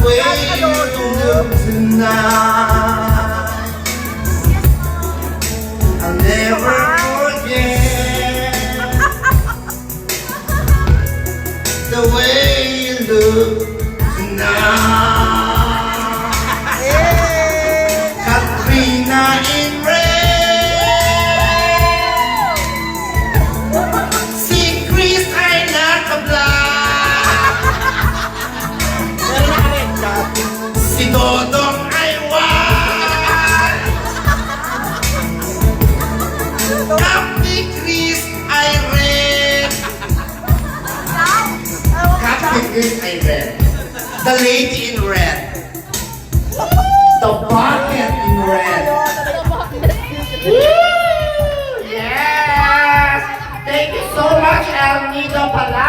way you look tonight, I'll never forget the way you look tonight. Katrina in red, si Chris ay naka-black, si Dodong ay white, Kapti Chris ay red. Kapti Chris ay red. The lady in red. The bucket in red. Woo! Yes! Thank you so much, El Nido Pala.